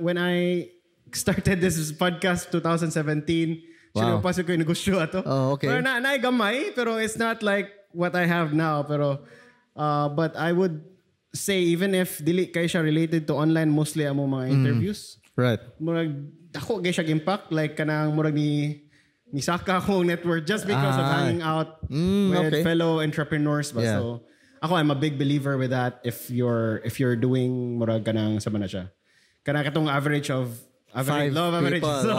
When I started this podcast 2017, sinupasok ko yung negosyo ato. Oh, okay. Pero naigamay, pero it's not like what I have now. Pero, but I would say, even if dili kayo siya related to online, mostly ang mga interviews. Right. Murag, ako kayo siya impact, like kanang murag ni saka akong network just because of hanging out with fellow entrepreneurs. Ba? Yeah. So, ako, I'm a big believer with that if you're doing murag kanang sama na siya. Kanang katong average law of average. So,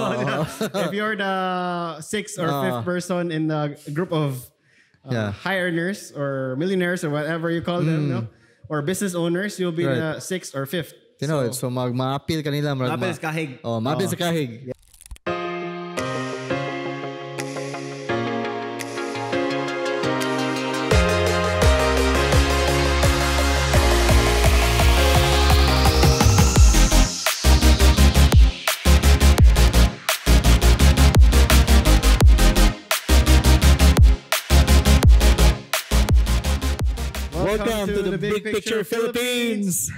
if you're the 6th or 5th person in the group of high earners or millionaires or whatever you call them, no? Or business owners, you'll be the 6th or 5th. You know, so ma-appeal kanila. Ma-appeal sa kahig. Oh, ma-appeal sa kahig. Welcome to the Big Picture Philippines.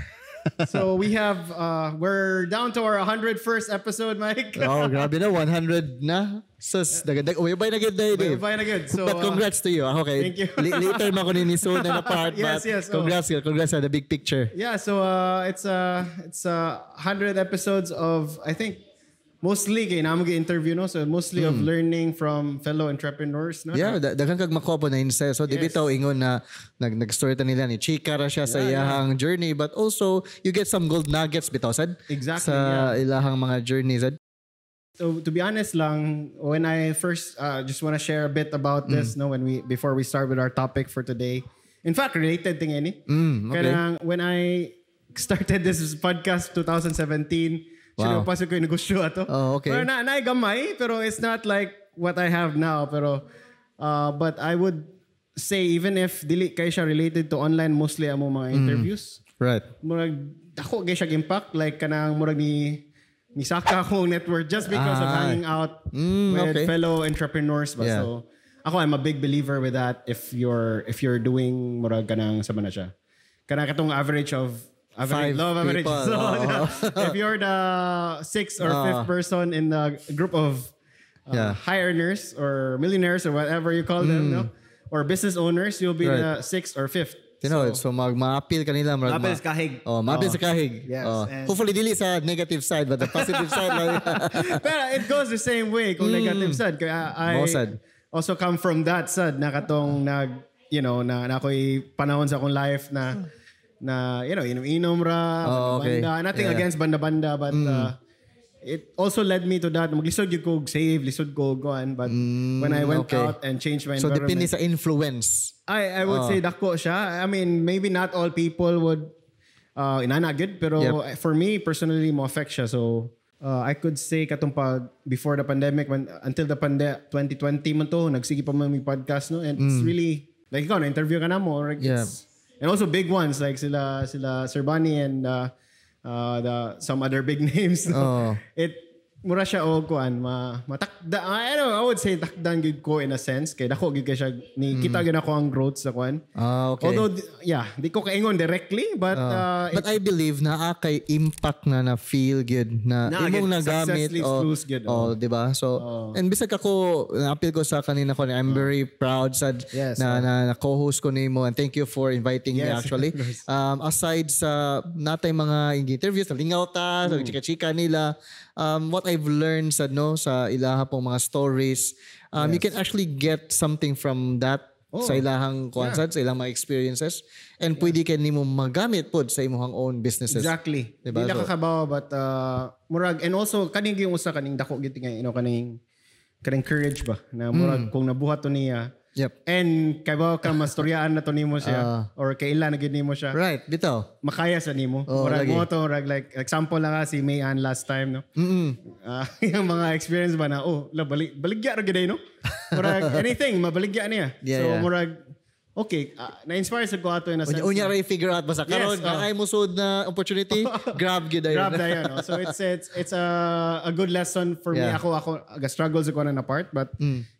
So we have, we're down to our 101st episode, Mike. Oh, grabe na. 100 na. Sus, uyabay na good day, Dave. Uyabay na good. So, but congrats to you. Okay. Thank you. Later man ko ninisoon na part. Yes. Congrats on the big picture. Yeah, so it's 100 episodes of, I think, mostly kay namo gi-interview, no? So mostly of learning from fellow entrepreneurs, no? Yeah, daghang kag makopo na insight. So di bitaw ingon na nag-story ta nila ni Chika ra siya sa iyahang journey, but also you get some gold nuggets bitaw sad. Exactly. Sa ilahang mga journeys. So to be honest lang, when I first just want to share a bit about this, no, before we start with our topic for today. In fact, related thing ini. Okay. When I started this podcast 2017, sinupasok ko yung negosyo ato. Oh, okay. Pero naigamay, pero it's not like what I have now. Pero, but I would say, even if dili kayo siya related to online, mostly ang mga interviews. Right. Murag, ako kayo siya impact, like kanang murag ni saka akong network just because of hanging out with fellow entrepreneurs. Ba? Yeah. So, ako, I'm a big believer with that if you're doing murag kanang sama na siya. Kanang katong average law of average. So, if you're the 6th or 5th person in the group of high earners or millionaires or whatever you call them, no? Or business owners, you'll be the 6th or 5th. You know, so ma-appeal kanila. Ma-appeal sa kahig. Oh, ma-appeal sa kahig. Yes. Hopefully dili sa negative side, but the positive side lang. Pero it goes the same way kung negative side. Kaya I also come from that side na katong na ako'y panahon sa akong life na inom-inom ra, banda. Nothing against banda-banda, but it also led me to that. Maglisod yung ko save, lisod ko goan. But when I went out and changed my environment. So depende sa influence. I would say dako siya. I mean, maybe not all people would inanagid, pero for me, personally, mo affect siya. So, I could say katong before the pandemic, until the 2020 man to, nagsige pa man may podcast, no? And it's really, like ikaw, na-interview ka na mo. Like, and also big ones like sila Sir Bunny and some other big names. No? Mura siya kuan matakda. I would say takdan gid ko in a sense kay dako gid siya ni kita gid ako ang growth sa kuan. Okay. Although di ko kaingon directly but I believe na kay impact na feel good na imong nagamit di ba? So and bisag ako na-appeal ko sa kanina ko I'm very proud sad na co-host ko nimo and thank you for inviting me actually. Aside sa natay mga interviews sa lingaw ta sa chika-chika nila, what I've learned sa ilaha pong mga stories, you can actually get something from that sa ilahang sa ilang mga experiences and pwede ka nimo magamit pod sa imong own businesses. Exactly. Diba? Di kakabaw but murag and also kaning yung usa kaning dako gid nga kaning courage ba na murag kung nabuhat to niya. Yep. And kaya ka mastoryaan na to nimo siya or kailan na gid nimo siya. Right, bitaw. Makaya sa nimo. Murag mo to like example lang si Mayan last time, no. Yung mga experience ba na baligya ra gid no. Murag anything mabaligya niya. Murag okay, na-inspire sa ko ato in a sense. Unya ray figure out basta karon ay musud na opportunity, grab gyud ayon. Grab dayon. So it's a good lesson for me. Ako struggles ko na part, but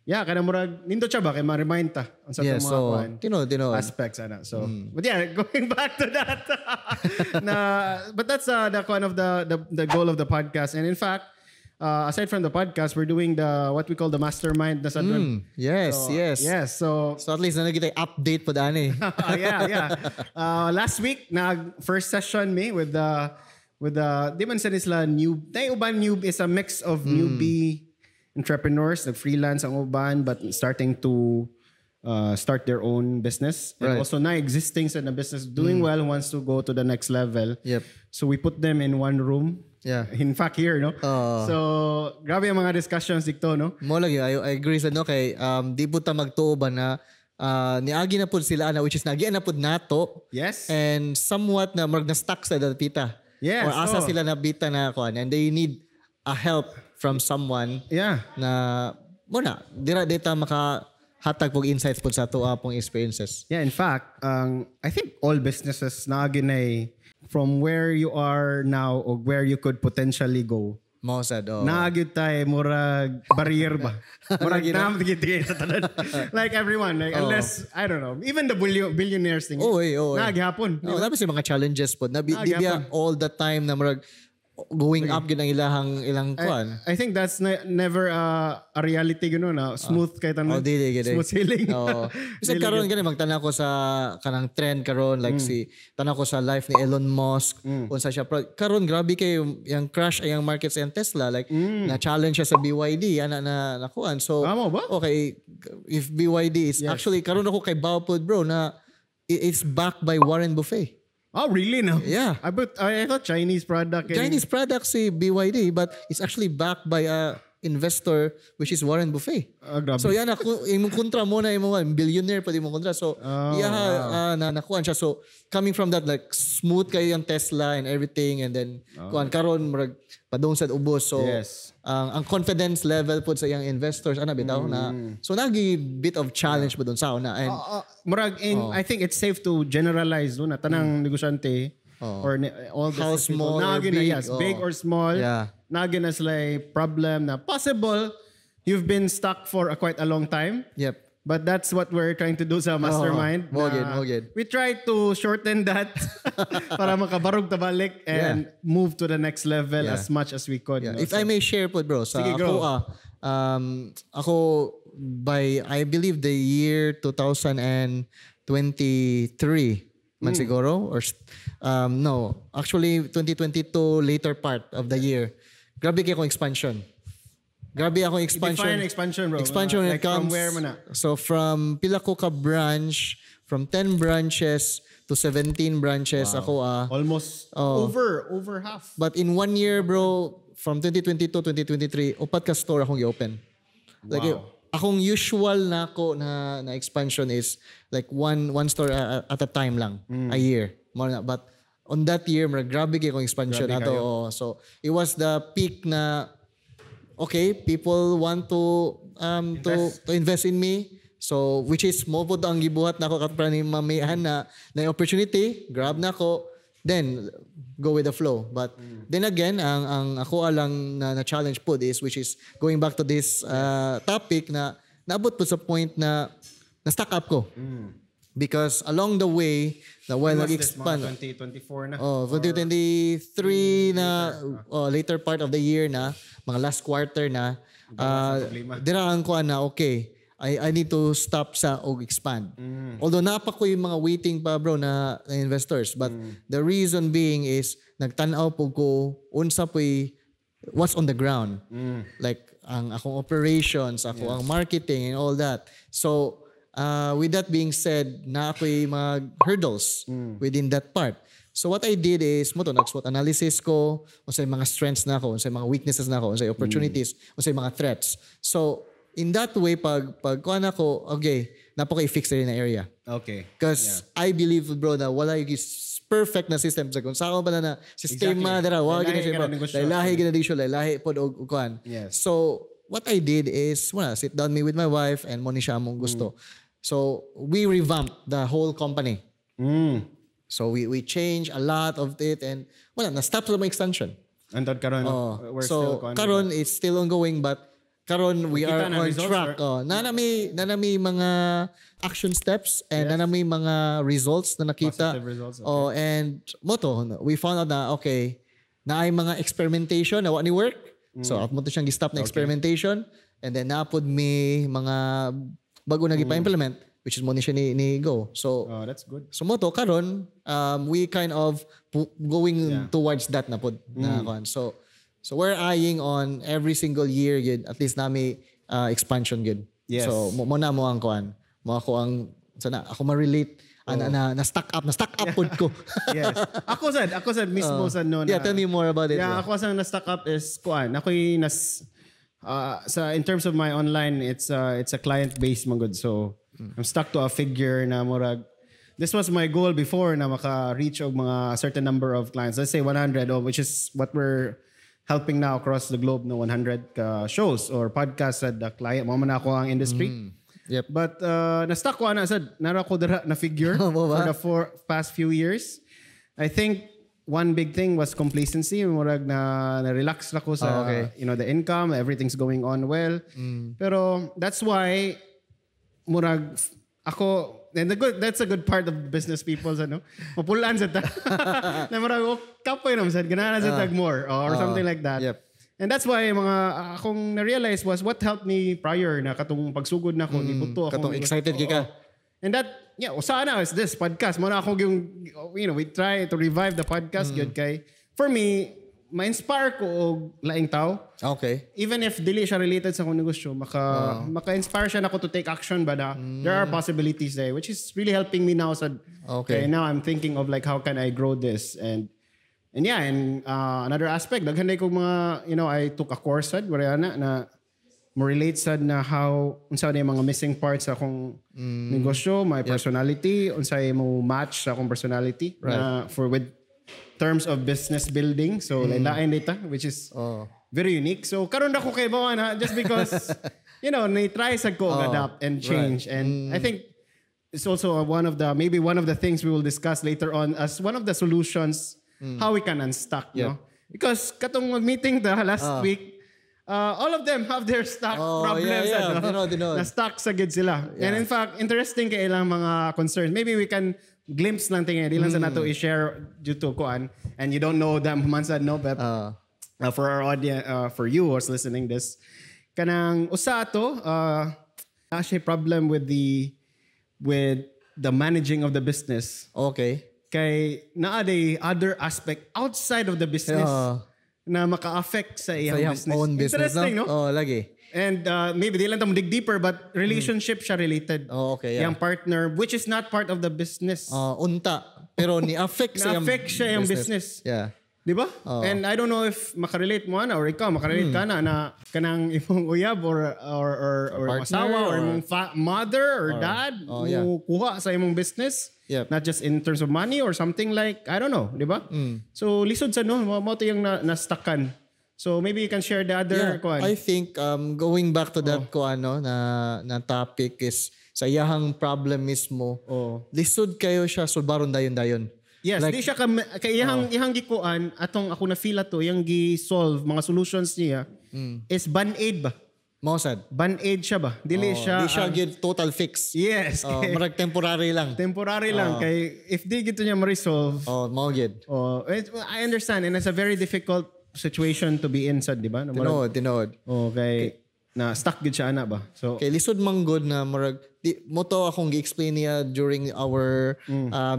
kada murag nindo siya ba kay ma-remind ta unsa mga kuan. Tino aspects ana. So but going back to that. But that's the kind of the goal of the podcast. And in fact, aside from the podcast, we're doing what we call the mastermind na sadron. Yes. So at least na kita update po dani. Yeah. Last week first session me with the di man sa nisla new. Tay uban new is a mix of newbie entrepreneurs, freelance ang uban but starting to start their own business and also na existing sa na business doing well wants to go to the next level. Yep. So we put them in one room. Yeah. In fact here, no? So, grabe ang mga discussions dito, no? Mo lagi, I agree sa no kay di po ta magtuo ba na niagi na pud sila na which is nagi na pud nato. Yes. And somewhat na mag na stuck sa datita. Yes. Or asa sila na bita na kuan and they need a help from someone. Yeah. Na muna dira data maka hatag pog insights pud sa tuwa pong experiences. Yeah, in fact, I think all businesses naginay from where you are now or where you could potentially go. Mausad, Nagyud tay murag barrier ba? Murag nam tigit sa tanan. Like everyone, unless I don't know, even the billionaires thing. Naghapon. Dapat sa mga challenges po. Di biya all the time na murag going up gid ang ilang kuan. I think that's never a reality na smooth kay tanan. Smooth sailing. Bisag karon gani magtanaw ko sa kanang trend karon like tanaw ko sa life ni Elon Musk unsa siya karon grabe kay yung crash ayang markets and Tesla like na challenge siya sa BYD ana na kuan. So okay, if BYD is actually karon ako kay Bawpod bro na it's backed by Warren Buffett. Oh, really? No? Yeah. I thought Chinese product. Chinese product si BYD, but it's actually backed by a investor which is Warren Buffett. So yan imong kontra mo na imong billionaire pwede imong kontra. So nakuan siya. So coming from that like smooth kay yung Tesla and everything and then kuan karon murag padung sa ubos. So ang confidence level pud sa iyang investors bitaw na so nagi bit of challenge pud sa una and murag I think it's safe to generalize na tanang negosyante or all the how small or big, big or small. Nagin as like problem na possible you've been stuck for quite a long time. Yep. But that's what we're trying to do sa mastermind. We try to shorten that para makabarog tabalik and move to the next level as much as we could. If I may share po bro, sa ako by I believe the year 2023 man siguro or no, actually 2022 later part of the year. Grabe kay akong expansion. Define expansion, bro. Expansion like comes, from where mo na? So from pila ko ka branch, from 10 branches to 17 branches. Ako almost over half. But in 1 year, bro, from 2022 to 2023, upat ka store akong i-open. Like akong usual na ako na expansion is like one store at a time lang, a year. But on that year, grabe kay akong expansion ato. So it was the peak na okay, people want to invest in me. So which is mo po ang gibuhat na ako kapra ni mamihan na opportunity, grab na ako, then go with the flow. But then again, ang ako lang na challenge po is which is going back to this topic na naabot po sa point na stuck up ko. Because along the way, while nag-expand 2024 na. 2023 na later part of the year na, mga last quarter na, diraan ko na okay, I need to stop sa og expand. Although napa ko yung mga waiting pa bro na investors, but the reason being is nagtanaw po ko unsa po'y what's on the ground. Like ang akong operations, ang marketing and all that. So with that being said, na ako'y mga hurdles within that part. So what I did is, nag-SWOT analysis ko, unsay mga strengths na ako, unsay mga weaknesses na ako, unsay opportunities, unsay mga threats. So in that way, pag kuha na ko, okay, napaka-i-fix rin na area. Okay. Because I believe, bro, na wala yung perfect na system. So kung saan ba na sistema, wala lahi po o kuhan. Yes. So what I did is, sit down me with my wife and mo ni siya among gusto. So we revamped the whole company. So we changed a lot of it and wala, na-stop sa mga extension. And that karon, we're still so karon it's still ongoing but karon we are on track. Nanami mga action steps and nanami mga results na nakita. Results, and moto we found out na okay, na ay mga experimentation na what ni work. So at mo to siyang gi-stop na experimentation and then napod mi mga bago na gipa-implement which is mo ni siya ni Go. So that's good. So moto karon we kind of going towards that na pod na kon. So we're eyeing on every single year yun, at least nami expansion good. Yes. So mo na mo ang kuan. Mo ako ang sana ako ma-relate na stack up pod ko. Yes. Ako sad mismo sad no. Yeah, tell me more about it. Yeah, ako sa na stack up is kuan. Ako in terms of my online it's a client based man good. So I'm stuck to a figure na murag. This was my goal before na maka-reach og mga certain number of clients. Let's say 100 which is what we're helping now across the globe no 100 shows or podcasts at the client. Mo man ako ang industry. Yep. But na-stuck ko nara ko dira na figure for the past few years. I think one big thing was complacency. Murag na relax na ko sa the income, everything's going on well. Pero that's why murag ako and that's a good part of business people mapulaan sa ta. Na murag kapoy naman sad ganahan sa tag more or something like that. Yep. And that's why mga akong na-realize was what helped me prior na katong pagsugod na ko ni buto ako. Katong excited ka. And that usana is this podcast mo na ako yung we try to revive the podcast good kay for me ma-inspire ko og laing tao. Okay. Even if dili siya related sa akong negosyo, maka-inspire siya nako to take action ba na there are possibilities there which is really helping me now sa now I'm thinking of like how can I grow this and another aspect daghan day ko mga I took a course sad wala na mo relate sad na how unsa na yung mga missing parts sa akong negosyo, my personality, unsa mo match sa akong personality na for with terms of business building. So lain data which is very unique. So karon na ko kay bawa na just because ni-try sad ko adapt and change and I think it's also maybe one of the things we will discuss later on as one of the solutions how we can unstuck no because katong mag-meeting last week all of them have their stuck problems na stuck sa gid sila and in fact interesting kay ilang mga concerns maybe we can glimpse lang tingin di lang sa nato i-share due to kuan and you don't know them humansad no but for our audience for you who's listening this kanang usa to actually problem with the managing of the business kay naa day other aspect outside of the business na maka-affect sa iyang business. Own business. Interesting, no? Lagi. And maybe di lang tamo dig deeper but relationship siya related. Yung partner which is not part of the business. Unta. Pero ni-affect siya yung business. Yeah. Di ba? And I don't know if makarelate mo or ikaw makarelate ka na kanang imong uyab or asawa or imong mother or dad mo kuha sa imong business. Yep. Not just in terms of money or something like I don't know, di ba? So lisod sa mo to yung na-stuckan. So maybe you can share the other kuan. I think going back to that na topic is sa iyahang problem mismo. Lisod kayo siya sulbaron dayon. Yes, like, di siya kay iyang gikuan atong ako na feel ato yung gi-solve mga solutions niya is band-aid ba? Mausad. Band-aid siya ba? Dili siya total fix. Yes. Marag temporary lang. Temporary lang kay if di gito niya ma-resolve. Mao gid. I understand and it's a very difficult situation to be in sad, di ba? Tinood. Okay. Na stuck gid siya ana ba? So kay lisod man good na marag mo to akong gi-explain niya during our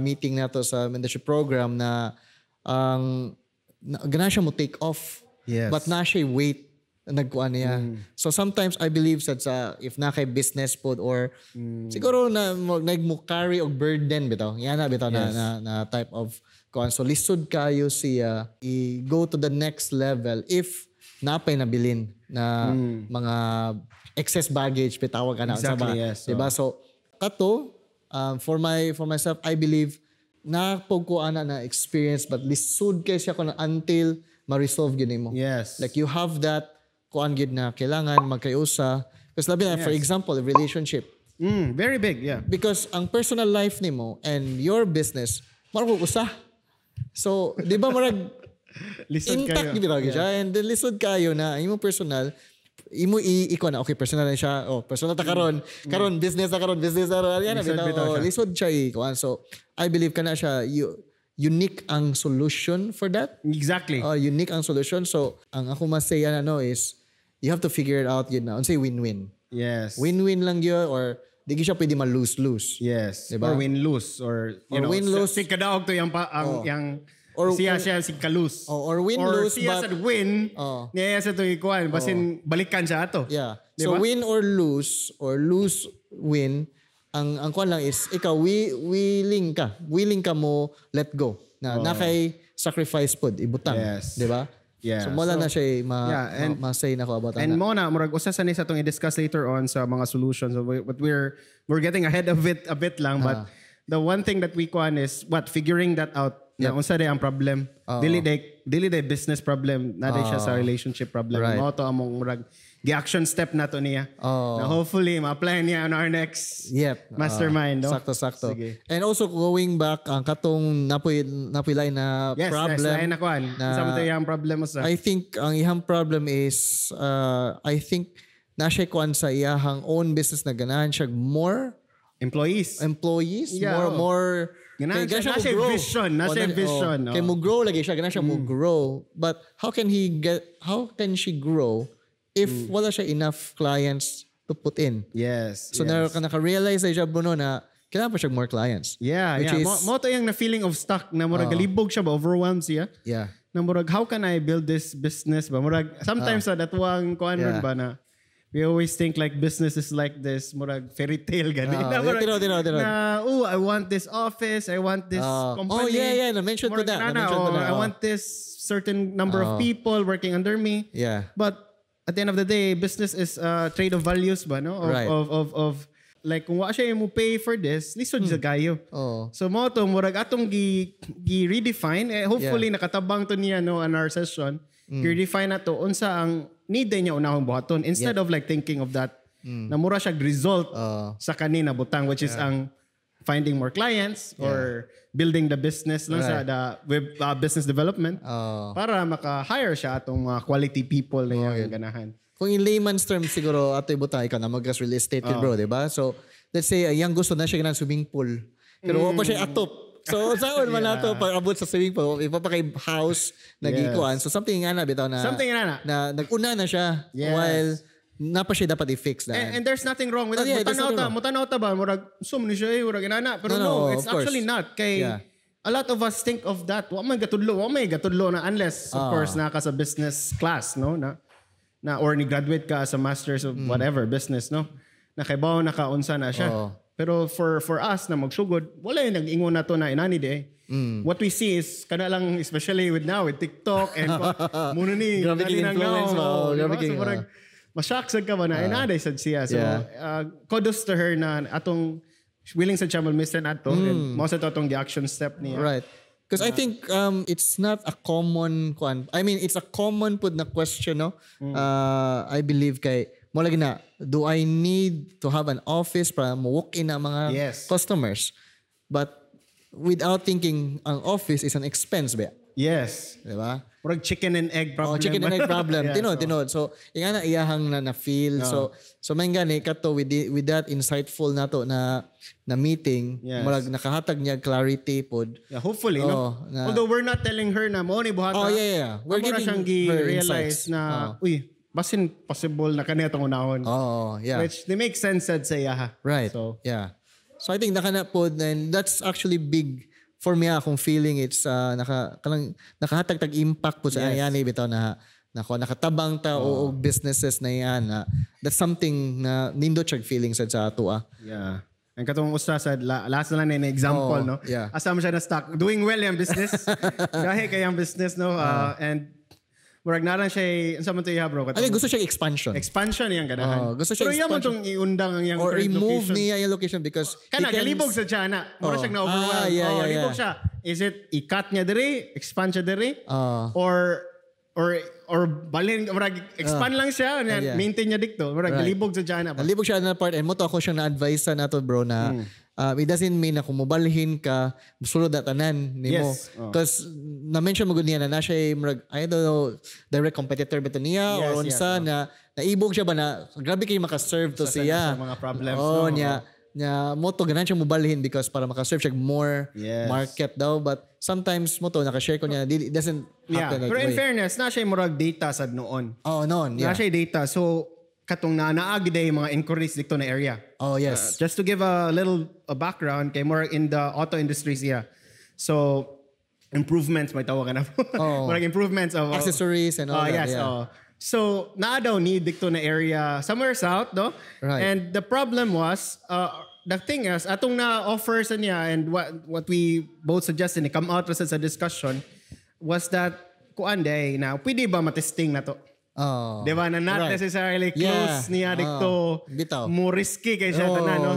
meeting nato sa mentorship program na gana siya mo take off. Yes. But na siya wait nagkuan niya. So sometimes I believe sa if na kay business pod or siguro na nagmo carry og burden bitaw. Yan na bitaw na type of kuan. So lisod kayo siya i-go to the next level if napay nabilin na mga excess baggage bitawag ana exactly, yes. Diba? So kato for myself I believe na pog ko ana na experience but lisod kay siya kun until ma-resolve gid nimo. Yes. Like you have that kuan gid na kailangan magkayusa. Kasi labi na, for example, relationship. Very big, yeah. Because ang personal life nimo and your business, marag usa. So, di ba marag intact gibitaw siya and then lisod kayo na imo personal imo iko na okay personal na siya personal ta karon business na karon yan na bitaw lisod siya ikuan. So I believe kana siya unique ang solution for that. Exactly. Unique ang solution. So ang ako masaya na is you have to figure it out yun na unsay win-win. Yes. Win-win lang yun or di siya pwede ma-lose-lose. Yes. Diba? Or win-lose or win-lose. Si kadaog to yung or siya si kalus. Or win-lose. Or siya sa win, niya sa ito ikuan. Basin balikan siya ato. Yeah. Diba? So win or lose-win, ang kuan lang is, ikaw, willing ka mo let go. Na kay sacrifice pod, ibutang. Yes. Diba? Yeah. So mula na siya ma-say na ko about and mo na, murag usa sa itong i-discuss later on sa mga solutions. But we're getting ahead of it a bit lang. But the one thing that we kuan is, figuring that out. Na unsa day ang problem. Dili day business problem, na day siya sa relationship problem. Right. Mao to among murag gi-action step nato niya. Na hopefully ma-apply niya on our next mastermind, no? Sakto. Sige. And also going back ang katong napilay na problem. Yes, lain na kuan. Sa mo yung problem mo sa. I think ang ihang problem is I think na siya kuan sa iyahang own business na ganahan siya more employees. Yeah, more Nasa vision. Kaya mo grow lagi siya. Ganun siya mo grow. But how can she grow if wala siya enough clients to put in? Yes. So naka-realize na siya Bruno na kailangan pa siya more clients. Yeah. Mo to yung na feeling of stuck na murag galibog siya ba? Overwhelmed siya? Yeah. Na murag, how can I build this business ba? Murag, sometimes that wang kuan ba na we always think like business is like this, murag fairy tale gani. I want this office, I want this company. Oh yeah, na-mention ko na. I want this certain number of people working under me. Yeah. But at the end of the day, business is a trade of values ba, no? Of like kung wa siya mo pay for this, lisod sa kayo. So mo to murag atong gi-redefine, hopefully nakatabang to niya no on our session. Redefine na to unsa ang need niya unahong buhaton instead of like thinking of that na mura siya result sa kanina butang which is ang finding more clients or building the business lang sa business development para maka-hire siya atong mga quality people na yung ganahan. Kung in layman's terms siguro ato ibutang ikaw na mag-real estate bro, diba? So let's say yung gusto na siya ganang swimming pool pero wala pa siya atop. So, saan man na ito pag abot sa swimming pool, iba pa kay house nagikuan. So, something nga na bitaw na nag-una na siya while napa siya dapat i-fix. And there's nothing wrong with that. Mutanaw ta ba? Murag, sum ni siya, murag inana. Pero no, it's actually not. Kay a lot of us think of that. Wa may gatudlo na unless, of course, naka sa business class, no? Na or ni graduate ka sa masters of whatever, business, no? Na kay bawo nakaunsa na siya. Pero for us na magsugod, wala yung nag-ingon na to na inani de. What we see is, kada lang, especially with TikTok and muna ni grabe king influence mo. Grabe king. So, mashock ka ba na inaday sad siya. So, kudos to her na atong willing sa channel miss na ato. And most of atong the action step niya. Right. Because I think it's not a common it's a common pud na question, no? I believe kay mo lagi na, do I need to have an office para mo walk in ang mga customers? But without thinking, ang office is an expense ba? Yes. Diba? Murag chicken and egg problem. Chicken and egg problem. Tinod. So, nga na iyahang na feel. So may gani kato with that insightful nato na meeting, murag nakahatag niya clarity pod. Yeah, hopefully, no? Although we're not telling her na mo ni buhata. We're giving her realize na, basin possible na kanina itong unahon. Which they make sense sa iya. Right. So I think nakana po, and that's actually big for me akong feeling. It's nakahatag impact po sa ayan bitaw na nakatabang ta o businesses na yan. That's something na nindot siya feeling sa ato. Yeah. Ang katong usa sa last na lang na example, no? Yeah. Asa mo siya na stuck. Doing well yung business. Dahil kayang business, no? And murag naran siya, sa man to iya bro? Gusto siya expansion. Expansion niyang ganahan. Gusto siya pero expansion. Pero yaman itong iundang ang iyang or remove location. niya yung location because kana, galibog sa siya na. Mura siya na-overwhelmed. Galibog siya. Is it, i-cut niya diri? Expand siya diri? Or or balhin murag expand lang siya maintain niya dikto murag galibog sa jana ba. Galibog siya na part and mo to ako siya na advice na to bro na it doesn't mean na kung mobalhin ka musulod na tanan nimo because na-mention mo gud niya na siya murag I don't know direct competitor beto niya or unsa na naibog siya ba na grabe kay maka-serve to siya sa mga problems niya moto ganan siya mobalhin because para maka-serve siya more market daw but sometimes moto naka-share ko niya it doesn't happen pero in fairness na siya murag data sad noon na siya data so katong naagi day mga inquiries dito na area just to give a little background kay more in the auto industries so improvements may tawag na murag improvements of accessories and all that so naa daw need dito na area somewhere south no and the problem was the thing is atong na offer sa niya and what we both suggested ni come out sa discussion was that kuan day na pwede ba matesting na to diba na not necessarily close niya dito more risky kay siya tanan no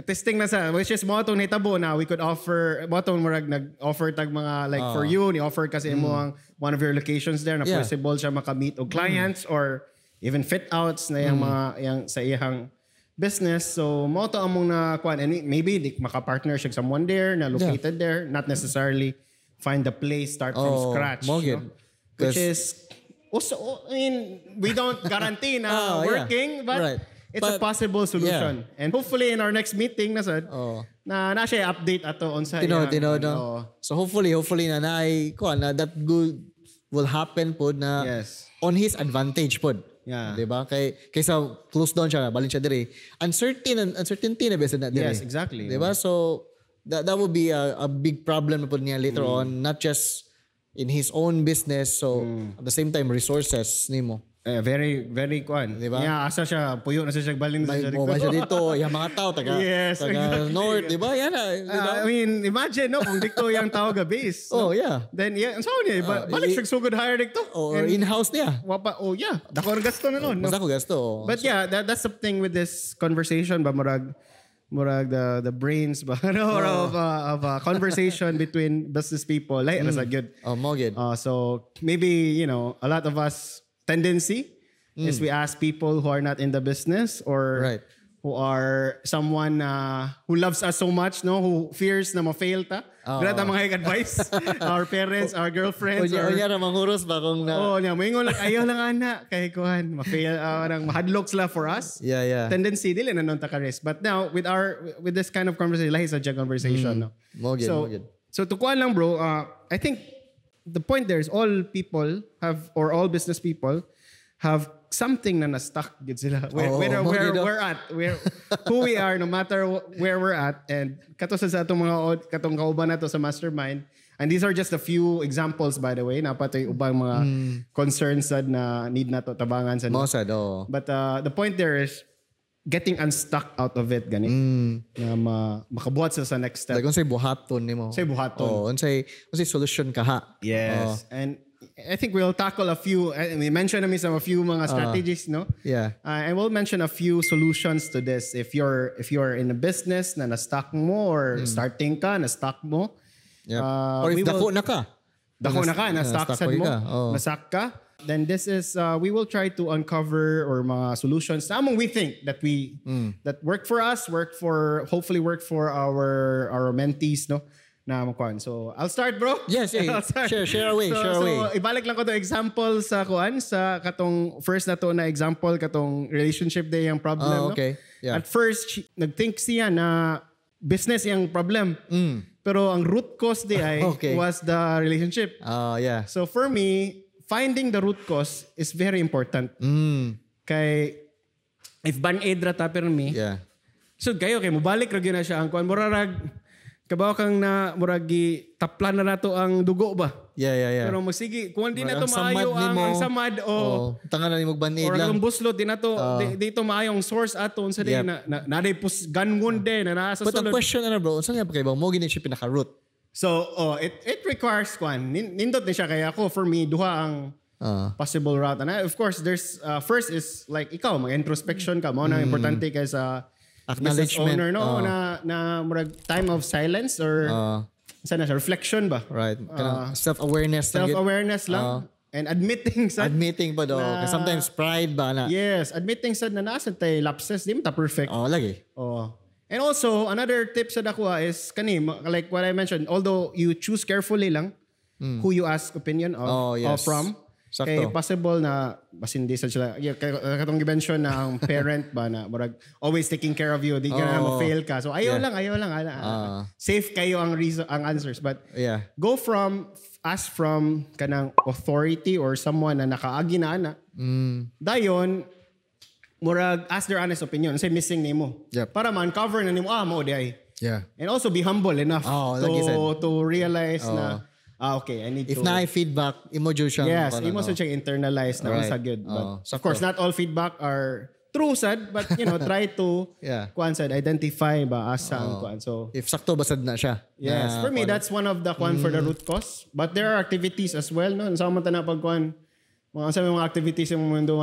testing na sa which is mo itong nitabo na we could offer mo itong murag nag-offer tag mga like for you ni offer kasi mo ang one of your locations there na possible siya makamit og clients or even fit outs na yung mga yang sa iyang business so mo to among na kuan and maybe di maka-partner siya someone there na located there not necessarily find the place start from scratch which is also, I mean, we don't guarantee na working, but it's a possible solution. And hopefully in our next meeting na sad, na siya update ato on sa So hopefully na that good will happen po na on his advantage po. Diba? Kaysa close down siya, balin siya dire. Uncertainty na besa na dire. Yes, exactly. Diba? So that would be a big problem po niya later on, not just in his own business so at the same time resources nimo very very kuan diba asa siya puyo na siya balin na siya dito yung mga tao taga north diba yan I mean imagine no kung dito yung tao ga base then so niya balik siya sugod hire dito or in-house niya dako gasto na noon dako gasto but that's something with this conversation ba murag the brains ba of a conversation between business people like that's good mo good so maybe a lot of us tendency is we ask people who are not in the business or who are someone who loves us so much who fears na ma-fail ta grata mga advice our parents our girlfriends ra manghuros ba kung na moingon lang ayaw lang ana kay kuan ma-fail nang mahadlok sila for us tendency dili na non ta ka risk but now with this kind of conversation lahi sa conversation so to kuan lang bro I think the point there is all people have or all business people have something na na-stuck gid sila where we're at who we are no matter where we're at and kato sa atong mga katong kauban nato sa mastermind and these are just a few examples by the way na patoy ubang mga concerns sad na need nato tabangan sa but the point there is getting unstuck out of it gani na makabuhat sa next step like unsay buhaton nimo unsay solution kaha and I think we'll tackle a few. We mentioned a few mga strategies, no? And we'll mention a few solutions to this. If you're in a business na na-stuck mo or starting ka na-stuck mo, or if dako na ka, na-stuck mo, na-stuck ka, then this is we will try to uncover or mga solutions. Among we think that that work for us, hopefully work for our mentees, no? Na makuan. So, I'll start, bro. Yes, share away. So, ibalik lang ko to example sa kuan sa katong first na to na example katong relationship day yung problem, okay. No? At first, nag-think siya na business yung problem. Pero ang root cause day ay was the relationship. So, for me, finding the root cause is very important. Kay if ban-aid ra ta per me. So, kayo kay mobalik ra gyud na siya ang kuan murarag kabaw kang na muragi taplan na nato ang dugo ba? Pero magsige, kung di na to maayo ang samad tangan na ni magbanid lang. Or ang buslot di na to dito maayo ang source aton sa day na day pus gun din na nasa sulod. But ang question na bro, unsa nga pa kay ba mo gini siya pinaka-root? So, it requires kwan. Nindot ni siya kaya ako for me duha ang possible route. And of course, there's first is like ikaw mag-introspection ka mo na importante kay sa acknowledgement owner na murag time of silence or sana reflection ba self-awareness lang And admitting pa daw. Sometimes pride ba na? Yes, admitting sad na nasa tay lapses, di mo ta perfect. Lagi. And also, another tip sa dakuha is like what I mentioned, although you choose carefully lang who you ask opinion of from. Sakto. Kay possible na basin di sa sila katong gibention na ang parent ba na always taking care of you, di ka na ma-fail ka. So ayaw lang. Safe kayo ang answers, but go ask from kanang authority or someone na nakaagi na ana. Dayon murag ask their honest opinion say missing nimo. Para ma-uncover na nimo mao di ay. And also be humble enough to realize na okay, I need if to... If na feedback, imo dyo siyang... Yes, imo siyang internalize na sa good. But of course, not all feedback are true sad, but try to identify ba asa ang kuan. So if sakto basad na siya. Yes, for me that's one of the kuan for the root cause. But there are activities as well, no? Sa man ta na pagkuan. Mga activities yung mundo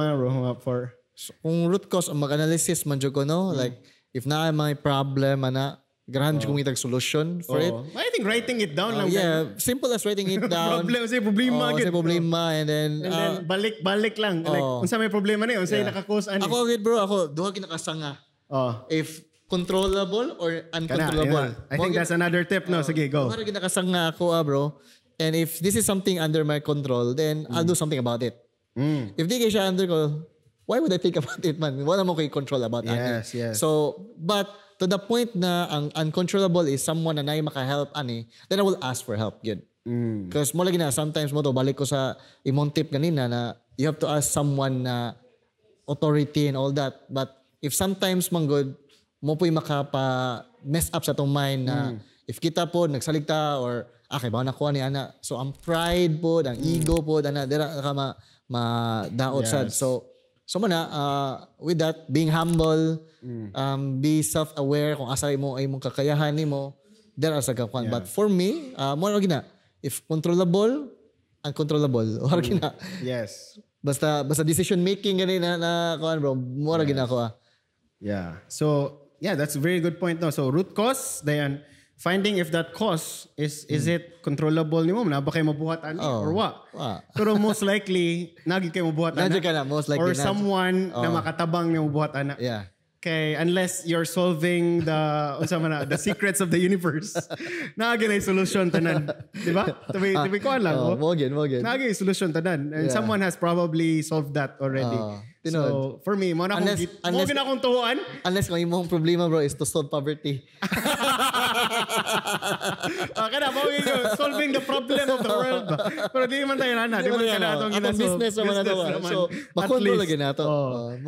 for so, kung root cause mag-analysis man jud ko no, like if na may problem ana Grand kung itag solution for it. I think writing it down lang. Simple as writing it down. Problema. And then balik lang. Like, unsa may problema na yun, unsay nakakos ani. Ako bro, duha kinakasanga. If controllable or uncontrollable. I think that's another tip, no? Sige, go. Duha kinakasanga ako, bro. And if this is something under my control, then I'll do something about it. If di kay siya under ko, why would I think about it, man? Wala mo kay control about it. Yes. So, but to the point na ang uncontrollable is someone na naay maka-help ani, then I will ask for help yun. Because mo lagi na, sometimes mo to, balik ko sa imong tip kanina na you have to ask someone na authority and all that. But if sometimes man good, mo po'y makapa-mess up sa tong mind na if kita po, nagsaligta or kay ba nakuha ni ana. So ang pride po, ang ego po, dira ka ma-daot sad. So with that, being humble, be self-aware kung asa mo ay mong kakayahan nimo, there are sa kakuan. But for me, mo gina, if controllable, uncontrollable, or gina. Yes. Basta decision making gani na kuan bro, mo gina ko. Yeah. So, that's a very good point no. So root cause, then finding if that cause is it controllable nimo na ba kay mabuhat ani or what. Pero most likely nagi kay mabuhat ana. Or someone na makatabang nimo buhat ana. Kay unless you're solving the secrets of the universe, nagi na solution tanan, di ba? Tabi ko lang. Mo gid. Nagi solution tanan and someone has probably solved that already. So for me, mo akong tuhuan. Unless kung imong problema bro is to solve poverty. Kada mo solving the problem of the world ba. Pero di man tayo na, di man kada atong business naman. So makontrol lagi nato.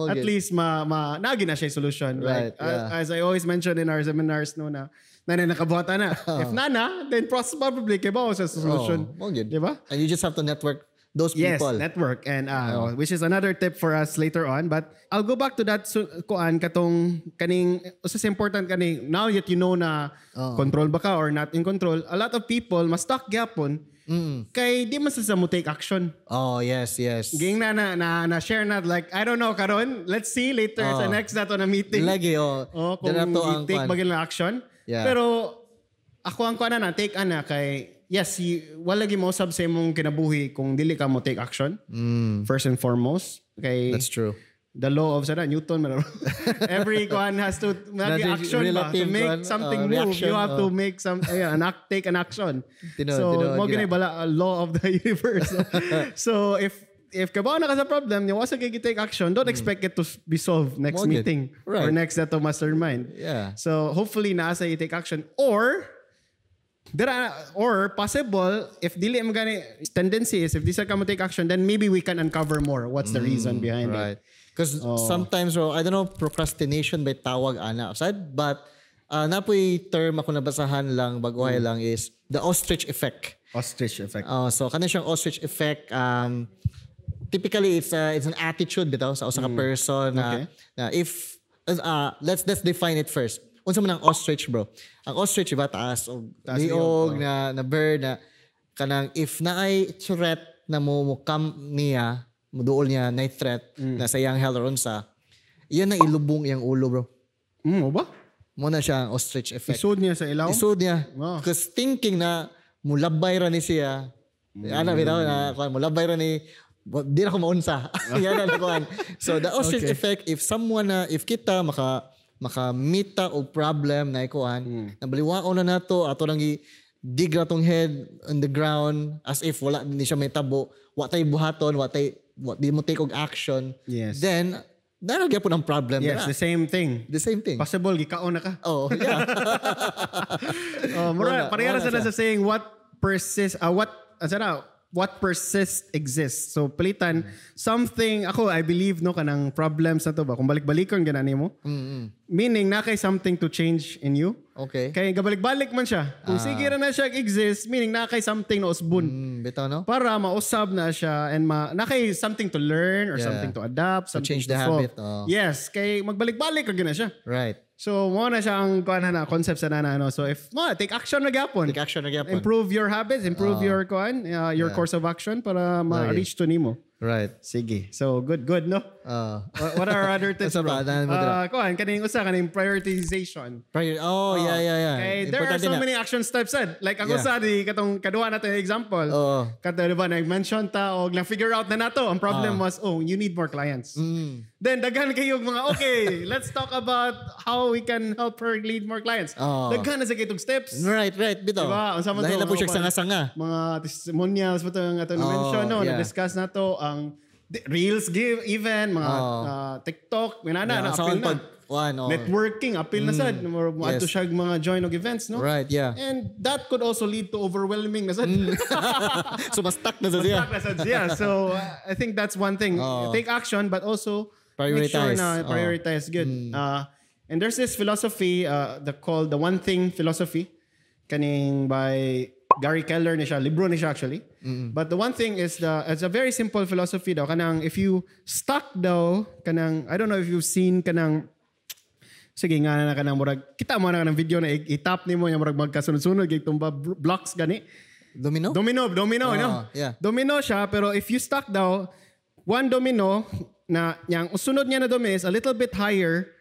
At least nagi na siya solution, right? As I always mention in our seminars no na nakabuhatan na. If nana, then probably kay ba sa solution. Di ba? And you just have to network those people. Yes, network. And which is another tip for us later on. But I'll go back to that katong kaning usas important kaning now that you know na control ba ka or not in control, a lot of people mas stuck gyapon kay di man sa mo take action. Yes. Ging na share na like I don't know karon, let's see later sa next nato na meeting. Lagi kung take bagay na action. Pero ako ang kuana na take ana kay yes, wala gi mo sab sa imong kinabuhi kung dili ka mo take action. First and foremost. Okay. That's true. The law of Newton. Everyone has to make action to make something move. You have to make take an action. Mo gini bala law of the universe. So if kabaw na ka sa problem, you wasa kay take action, don't expect it to be solved next meeting or next dato mastermind. So hopefully naasa you take action or possible if dili mo gani tendency is if di sa ka mo take action then maybe we can uncover more what's the reason behind it. Because sometimes I don't know procrastination by tawag ana aside but napoy term ako nabasahan lang baguhay lang is the ostrich effect. So kana siyang ostrich effect typically it's an attitude bitaw sa usa ka person na if let's define it first. Unsa man ang ostrich bro? Ang ostrich ba taas o liog na bird na kanang if naay threat na mo come niya, muduol niya na threat na sa iyang health or unsa, iyan na ilubong iyang ulo bro. O ba? Mo na siya ang ostrich effect. Isud niya sa ilaw? Isud niya. Because thinking na mulabay ra ni siya, Ana bitaw na kuan mo labay ra ni di na ko maunsa. Yan na kuan. So the ostrich effect, if someone if kita makamita og problem na ikuan, nabaliwaon na nato ato lang dig na tong head on the ground as if wala ni siya may tabo, wa tay buhaton, di mo take og action. Yes. Then naragya po ng problem. Yes, the same thing. The same thing. Possible, gikaon na ka. Oh, yeah. Parehara sa saying what persists exists. So palitan something ako I believe no kanang problems na to ba kung balik-balikon ganani mo. Meaning na kay something to change in you. Okay. Kay gabalik-balik man siya. Kung sige ra na siya exist, meaning na kay something na usbon. Bitaw no? Para mausab na siya and na kay something to learn or something to adapt, something change to the solve. habit. Oh. Yes, kay magbalik-balik ra gina siya. Right. So, mo na siya ang concept sa nana. So, if take action na gyapon. Take action na gyapon. Improve your habits, improve your course of action para ma-reach to nimo. Right. Sige. So, good, no? What are other tips, bro? Kaning prioritization. Yeah. Okay, there are so many action steps said. Like ako sa katong kaduha natin example. Kato diba nag-mention ta og na-figure out na nato. Ang problem was, you need more clients. Then daghan kayo mga let's talk about how we can help her lead more clients. Daghan na sa kitong steps. Right. Bito. Diba? Dahil na po siya sanga-sanga. Mga testimonials mo itong mention, no? Na-discuss na to ang Reels give even mga TikTok na appeal na. Networking appeal na sad ato siya mga join og events, no? Right, yeah. And that could also lead to overwhelming na sad. So mas-stuck na siya. So I think that's one thing. Take action but also prioritize. Make sure na prioritize good. And there's this philosophy called the one thing philosophy kaning by Gary Keller ni siya, libro ni siya actually. But the one thing is it's a very simple philosophy daw kanang if you stuck daw kanang I don't know if you've seen kanang sige nga na kanang murag kita mo na kanang video na i-tap nimo nya murag magkasunod-sunod gig tumba blocks gani. Domino, no? Yeah. Domino siya pero if you stuck daw one domino na yang usunod niya na domino is a little bit higher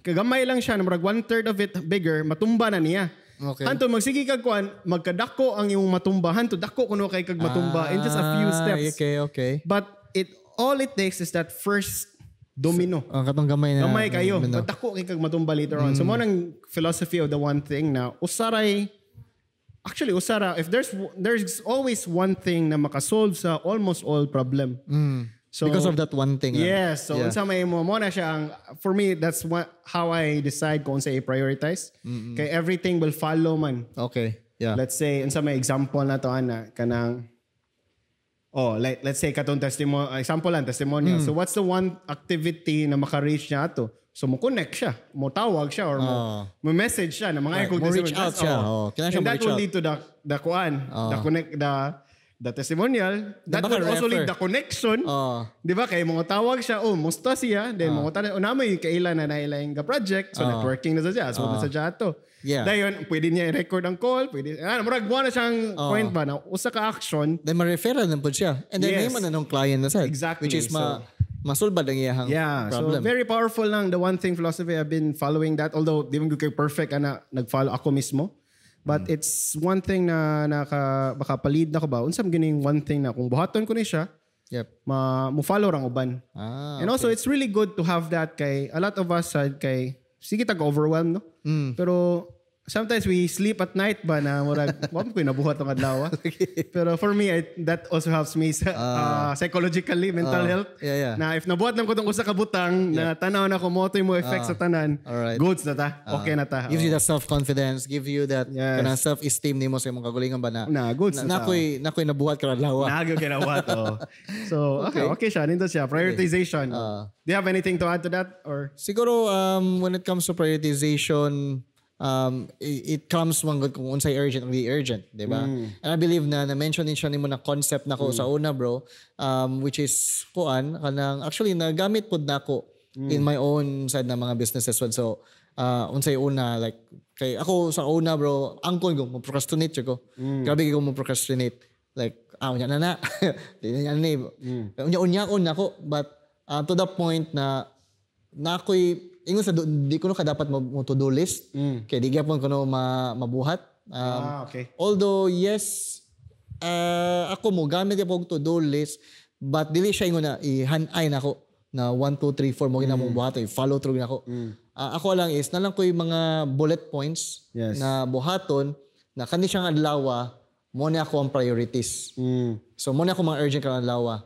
kagamay lang siya na murag 1/3 of it bigger matumba na niya. Okay. Hanto magsige kag kuan magkadako ang imong matumba hanto dako kuno kay kag matumba in just a few steps. Okay. But all it takes is that first domino. Ang katong gamay kayo. Dako kay kag matumba later on. So mo nang philosophy of the one thing na usara if there's always one thing na makasolve sa almost all problem. So, because of that one thing. Yes. So, unsa may mo na siya for me, that's how I decide kung sa i-prioritize. Kay everything will follow man. Okay. Yeah. Let's say, unsa may example na to, kanang, let's say, katong example lang, testimonial. So, what's the one activity na maka-reach niya ato? So, mo connect siya, mo tawag siya, or mo message siya na mga mo reach out siya. And that will lead to the connect, the testimonial, that will also lead the connection. Di ba? Kaya mga tawag siya, musta siya. Then mga tawag, naman yung kailan na nailang project. So networking na sa siya. So na sa siya ito. Yeah. Dahil pwede niya i-record ang call. Marag buwan na siyang point ba na usa ka action. Then ma-referral na po siya. And then may man na nung client na sa. Exactly. Which is masulbad ang iyahang problem. So very powerful lang. The one thing philosophy, I've been following that. Although di man ko perfect nag-follow ako mismo. But it's one thing na baka palid na ko ba. Unsam gining one thing na kung buhaton ko ni siya, mo follow rang uban. And also it's really good to have that kay a lot of us kay sige tag-overwhelm, no? Pero sometimes we sleep at night ba na murag wa ko nabuhat ang adlaw. Pero for me that also helps me psychologically, mental health. Yeah. Na if nabuhat lang ko tong usa ka butang na tanaw na ko mo mo effect sa tanan. Goods na ta. Okay na ta. Gives you that self-confidence, give you that kanang self-esteem nimo sa imong kagalingan ba na. Goods na ta. Nakoy nabuhat ka adlaw. Nagyo kinabuhat. So okay siya nindot siya prioritization. Do you have anything to add to that or siguro when it comes to prioritization it comes kung unsay urgent or the urgent, di ba? And I believe na mention din siya nimo na concept nako sa una, bro, which is kanang actually nagamit pud nako in my own side na mga businesses. So unsay una like kay ako sa una, bro, angkon ko mo procrastinate ko. Grabe ko mo procrastinate. Like unya na. Unya nako but to the point na ako'y ingon sa di ko dapat mo to-do list kay di gyapon kuno mabuhat. Okay. Although yes, ako mo gamit yung to-do list but dili siya ingon na i-hand-eye na ako na 1, 2, 3, 4 mo ginamong buhaton, follow through na ako. Ako lang is nalang ko yung mga bullet points na buhaton na kani siyang adlaw mo na ako ang priorities. So mo na ako mga urgent kang adlaw.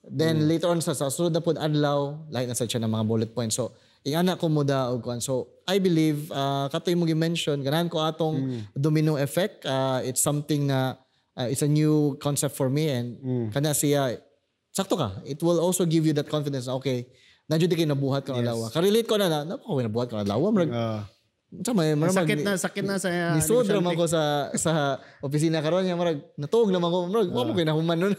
Then later on sa sunod na pod adlaw, lahi na sa siya ng mga bullet points. So ingana ko muda og kuan. So I believe katoy mo gi-mention ganahan ko atong domino effect. It's something na it's a new concept for me and kana siya sakto ka. It will also give you that confidence na okay, nandiyo di kayo nabuhat ka ng adlaw. Ka-relate ko na ako nabuhat ka ng adlaw. Sakit na sa nisod naman ko sa opisina karon nga marag natuog naman ko marag wa mo kay nahuman nun.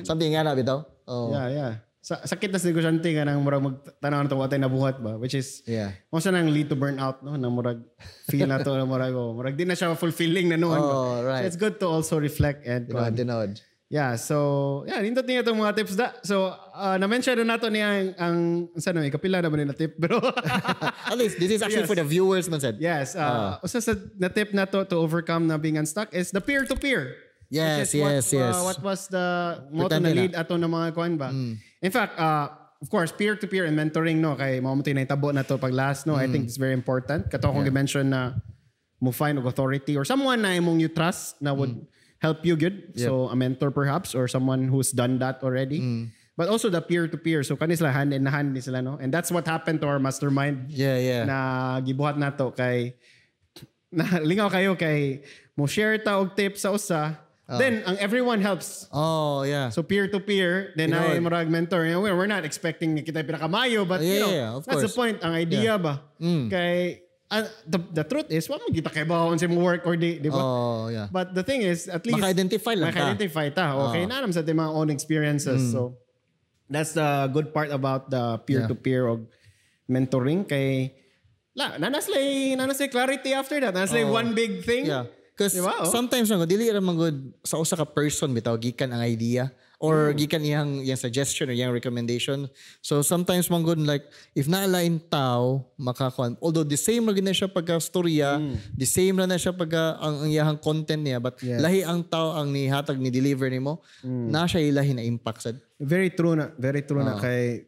Something nga na bitaw. Yeah. Sakit na sa negosyante nga nang murag magtanaw na to watay nabuhat ba, which is mo sa nang lead to burnout no, na murag feel na to na murag di na siya fulfilling na noon. Right. So it's good to also reflect and dinod. Yeah, so nindot niya itong mga tips da. So na-mention na nato niya ang saan no, kapila na ba na tip pero at least this is actually for the viewers man said. Yes, usa sa na tip na to overcome na being unstuck is the peer-to-peer. Yes. What was the motto na lead ato ng mga kuan ba? In fact, of course, peer-to-peer and mentoring no kay mao mo na itabo na to pag last no. I think it's very important. Kato akong i-mention na mo find of authority or someone na imong you trust na would help you good. So a mentor perhaps or someone who's done that already. But also the peer-to-peer. So kani sila hand in hand ni sila no. And that's what happened to our mastermind. Yeah. Na gibuhat nato kay na lingaw kayo kay mo share ta og tips sa usa. Then ang everyone helps. Oh, yeah. So peer-to-peer, then ay murag mentor. You know, we're not expecting kita pinakamayo but you know, that's the point. Ang idea ba? Kay the truth is, wala mo kita kay bawon sa mong work or di ba? Oh, yeah. But the thing is, at least maka-identify lang ta. Okay, naram sa mga own experiences. So that's the good part about the peer-to-peer or mentoring kay nanaslay clarity after that. Nanaslay one big thing. Yeah. Because sometimes dili ra man good sa usa ka person bitaw gikan ang idea or gikan iyang suggestion or iyang recommendation. So sometimes man good like if na-align tao makakuan although the same ra gina siya pagka storya, the same ra na siya pagka ang iyang content niya but lahi ang tao ang nihatag ni deliver nimo na siya ilahi na impact sad. Very true na kay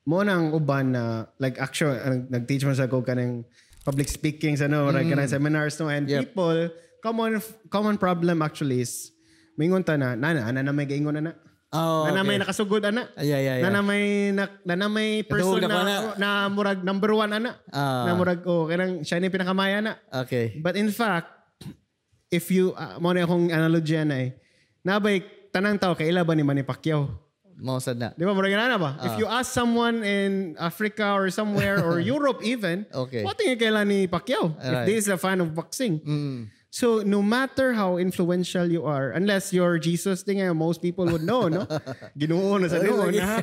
mo nang uban na like actually nag-teach man sa ko kanang public speaking sa like kanang seminars no and people common problem actually is mingon ta na may gaingon na. May nakasugod ana. Yeah. Na may person na murag number 1 ana. Na murag kanang siya ni pinakamaya na. Okay. But in fact, if you mo na akong analogy na nabay tanang tao kay ila ba ni Manny Pacquiao? Mausad na. Di ba murag na ba? If you ask someone in Africa or somewhere or Europe even, what tingin kaila ni Pacquiao? If they is a fan of boxing. So no matter how influential you are, unless you're Jesus, most people would know, no? Ginoo na sa Ginoo na.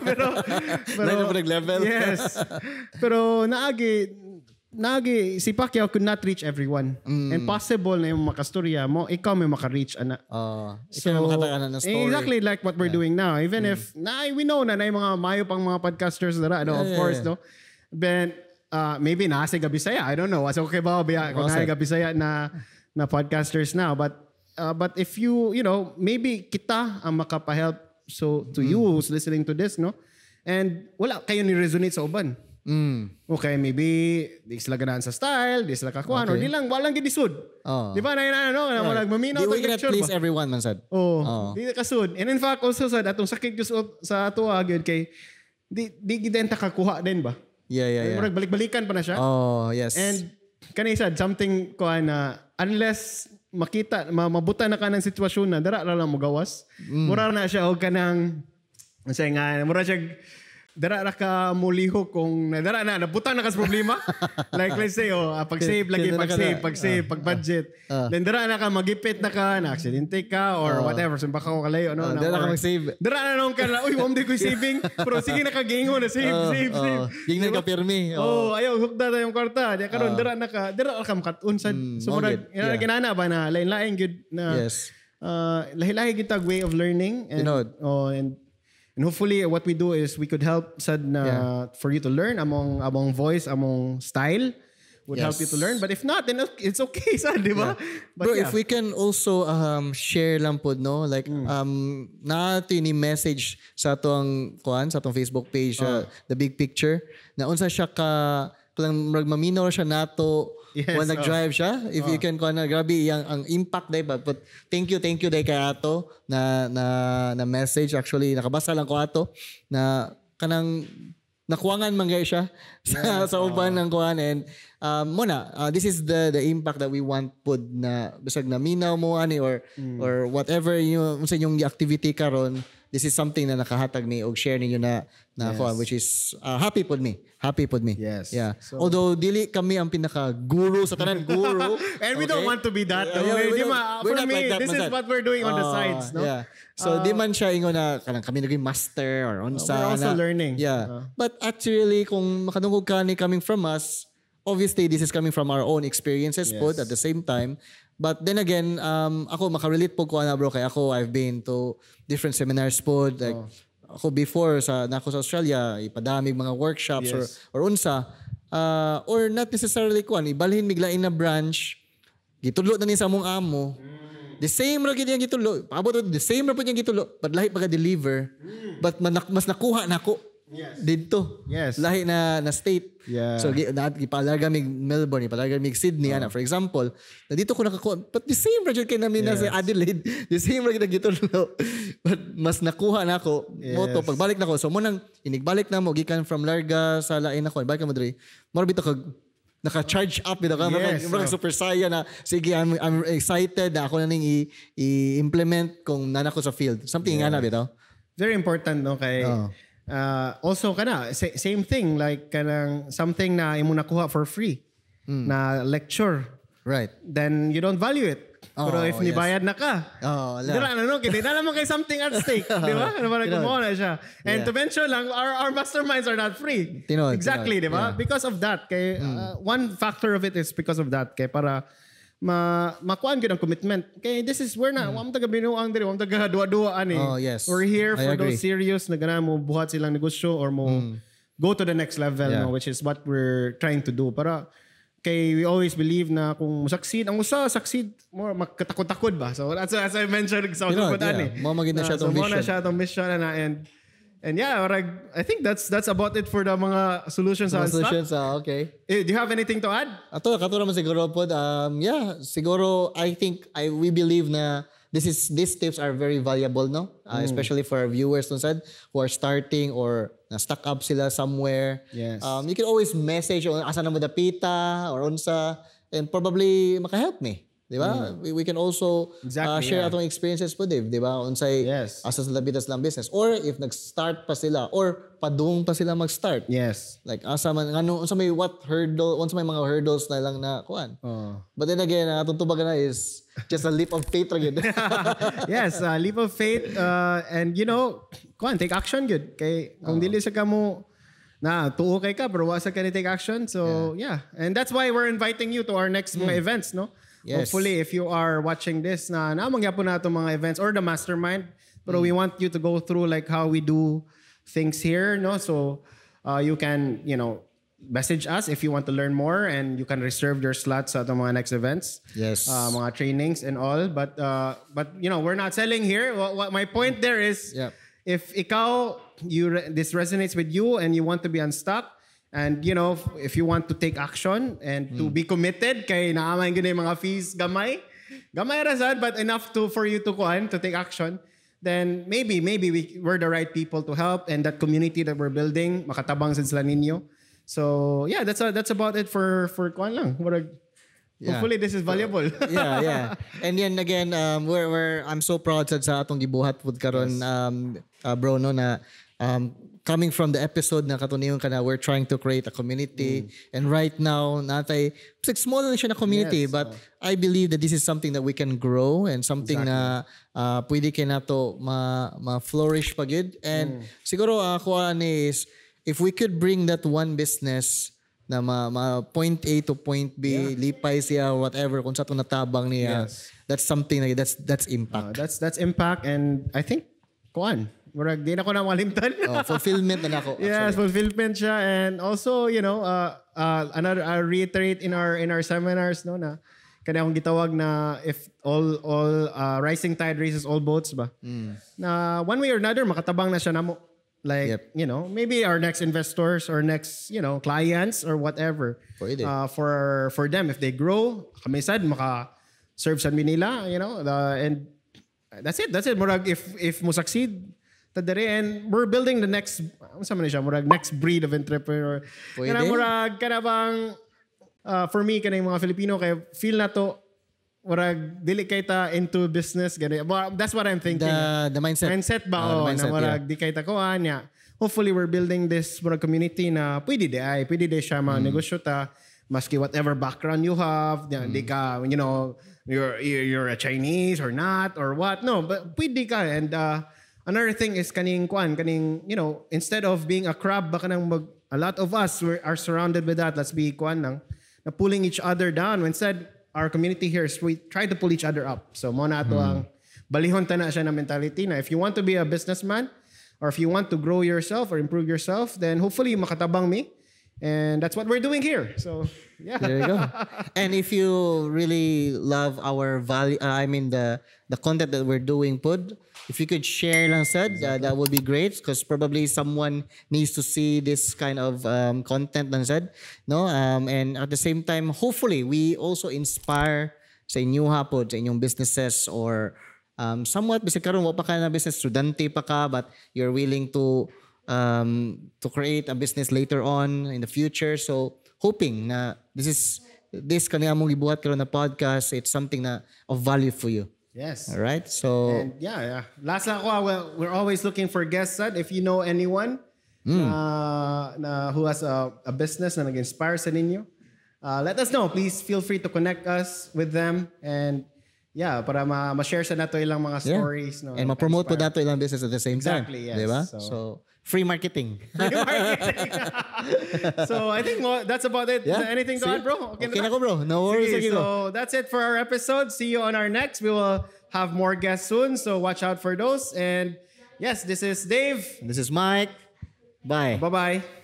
Pero level. Yes. Pero naagi si Pacquiao could not reach everyone. And possible na yung makastorya mo, ikaw may maka-reach ana. Ikaw makatagana na story. Exactly like what we're doing now. Even if we know na yung mga mayo pang mga podcasters na of course, no? Then maybe nasa Gabisaya, I don't know. So okay ba kung nasa Gabisaya na podcasters now, but if you know maybe kita ang makapahelp so to you who's listening to this no and wala kayo ni resonate sa uban okay maybe di sila ganahan sa style di sila kakuan or di lang walang gidisud di ba na walang maminaw to lecture please everyone man sad di kasud and in fact also sad atong sakit sa ato gyud kay di gidenta kakuha din ba murag balik-balikan pa na siya yes and kanay sad something ko na unless makita mabuta na ka ng sitwasyon na dara lang mo gawas mura na siya og kanang mura siya dara ra ka mulihok kung dara na nabutang na kas problema like let's say pag-save lagi pag-save pag-budget then dara na ka magipit na ka na aksidente ka or whatever so baka ko kalayo no dara ka mag-save dara na nung ka uy mo di ko saving pero sige na ka gingon na save gingnan ka pirmi ayaw hukda tayong kwarta di karon dara ka makatun sad so murag ginana ba na lain-lain good na lahi-lahi gitag way of learning and hopefully what we do is we could help sad na for you to learn among voice, among style, would help you to learn. But if not, then it's okay, sad, di ba? But bro, if we can also share lang po, no? Like, na ito yung message sa atong Facebook page, The Big Picture, na unsa siya kung maminaw siya nato, when nag-drive siya, if you can grabe ang impact day ba. But thank you day kay ato na message. Actually, nakabasa lang ko ato na kanang nakuwangan man gaya siya sa uban ng kuan. And this is the impact that we want pod na bisag na minaw mo ani or whatever yung sa inyong activity karon. This is something na nakahatag ni og share ninyo na kuan, which is happy pod me. Yes. Yeah. So, although dili kami ang pinaka guru sa tanan guru. And we don't want to be that. For me, like this is what we're doing on the sides, no? Yeah. So di man siya ingon na kanang kami naging master or unsa we're also learning. Yeah. But actually kung makadungog ka ni coming from us, obviously this is coming from our own experiences pod at the same time. But then again, ako makarelate po ko na bro kay ako I've been to different seminars pod like ako before nako sa Australia ipadamig mga workshops or unsa or not necessarily kuan ibalhin miglain na branch gitudlo na ni sa among amo. The same ra gid yang gitulo. Paabot the same ra pud yang gitulo. But lahi pagka-deliver. But mas nakuha nako. Dito. Lahi na state. So ipalaga mig Melbourne, ipalaga mig Sydney ana for example. Dito ko nakakuha. But the same ra jud kay namin na sa Adelaide. The same ra gid gitulo. But mas nakuha nako. Moto pagbalik nako. So mo nang inigbalik na mo gikan from Larga sa lain nako. Balik mo diri. Moro bitaw kag naka-charge up bitaw ka super saya na sige I'm excited na ako na ning i-implement kung nanako sa field. Something nga na bitaw. Very important no kay also same thing like kanang something na imo nakuha for free na lecture. Right. Then you don't value it. Pero if nibayad na ka, dira na no, kaya na naman kay something at stake, di ba? Ano ba kumuha na siya. And to mention lang, our masterminds are not free. Exactly, di ba? Because of that, kay one factor of it is because of that, kay para makuan gyud ang commitment. Kay this is we're not, wam taga binuang diri, wam taga duwa-duwa ani. We're here for those serious na gana mo buhat silang negosyo or mo go to the next level, no, which is what we're trying to do. Para kay we always believe na kung succeed more magkatakot-takot ba. So that's as I mentioned sa usapan ani. Mo magid na siya tong mission. Mo na siya tong mission na and yeah, I think that's about it for the mga solutions on stock. Okay. Do you have anything to add? Ato naman siguro po. Siguro I think we believe na these tips are very valuable, no? Especially for our viewers who are starting or na-stuck up sila somewhere. Yes. You can always message on asa na mo dapita or unsa and probably makahelp me. Di ba? We can also share atong experiences po, Dave. Di ba? Unsay asa sa labitas lang business. Or if nag-start pa sila or padung pa sila mag-start. Yes. Like asa man unsa may unsa may mga hurdles na lang na kuan. But then again, atong tubagan na is just a leap of faith ra gyud. Yes, a leap of faith and kuan take action gyud. Kay kung dili sa kamo na tuo kay ka pero wasa ka ni take action. So and that's why we're inviting you to our next mga events, no? Yes. Hopefully, if you are watching this, mangyapon na itong mga events or the mastermind, but we want you to go through like how we do things here, no? So you can, message us if you want to learn more, and you can reserve your slots at the mga next events, mga trainings and all. But we're not selling here. What my point there is, if this resonates with you and you want to be unstuck. And if you want to take action and to be committed, kay naamay gyud yung mga fees gamay ra sad, but enough for you to take action, then maybe we're the right people to help, and that community that we're building makatabang sad sila ninyo. So that's about it for kuan lang. Hopefully this is valuable. And then again, I'm so proud sa atong gibuhat pud karon, bro, no, na coming from the episode na katuniyon ka na we're trying to create a community, and right now natay small lang siya na community, but I believe that this is something that we can grow and something na pwede kay nato ma-flourish pa gid. And siguro ako is if we could bring that one business na point A to point B, lipay siya whatever kung sa to natabang niya, that's something like that's impact. That's impact, and I think Murag, di na ko na malimtan. Fulfillment na ako. Yes, fulfillment siya. And also, another, I reiterate in our seminars, no, na kaya akong gitawag na if all rising tide raises all boats ba? Na one way or another, makatabang na siya na mo. Like, maybe our next investors or next, clients or whatever. For them, if they grow, kami sad, maka-serve sa nila, and that's it. Murag, if mo succeed, tadari, and we're building the next, murag, next breed of entrepreneur. Kana murag, kana bang, for me, kana yung mga Filipino, kaya feel na to, murag, dili kay ta into business, gani. That's what I'm thinking. The mindset. Mindset ba, mindset, na murag, di kay ta koan, yeah. Hopefully, we're building this murag community na pwede di siya mga negosyo ta, maski whatever background you have, di ka, you're a Chinese or not, or what, no, but pwede ka, and another thing is kaning, instead of being a crab, baka nang a lot of us are surrounded with that, let's be na pulling each other down, instead, our community here is we try to pull each other up. So mo na ito ang balihon ta na siya na mentality na if you want to be a businessman or if you want to grow yourself or improve yourself, then hopefully makatabang me. And that's what we're doing here. So, yeah. There you go. And if you really love our value, the content that we're doing, Pod, if you could share lang said, that would be great because probably someone needs to see this kind of content lang said. No? And at the same time, hopefully, we also inspire sa inyo hapon, sa inyong businesses or somewhat, bisag karon wa pa ka na business, studente pa ka, but you're willing to create a business later on in the future. So, hoping na this kanina mong ibuhat karon na podcast, it's something na of value for you. Yes. All right. So, and yeah. Last lang ako, we're always looking for guests. If you know anyone na who has a business na nag-inspire sa ninyo, let us know. Please feel free to connect us with them. And yeah, para ma-share sa nato ilang mga stories. No, and ma-promote po nato ilang business at the same time. Exactly, yes. Diba? So free marketing. So I think that's about it. Yeah. Anything to add, bro? Okay na ko, bro. No worries. Okay, so that's it for our episode. See you on our next. We will have more guests soon, so watch out for those. And yes, this is Dave. This is Mike. Bye. Bye-bye.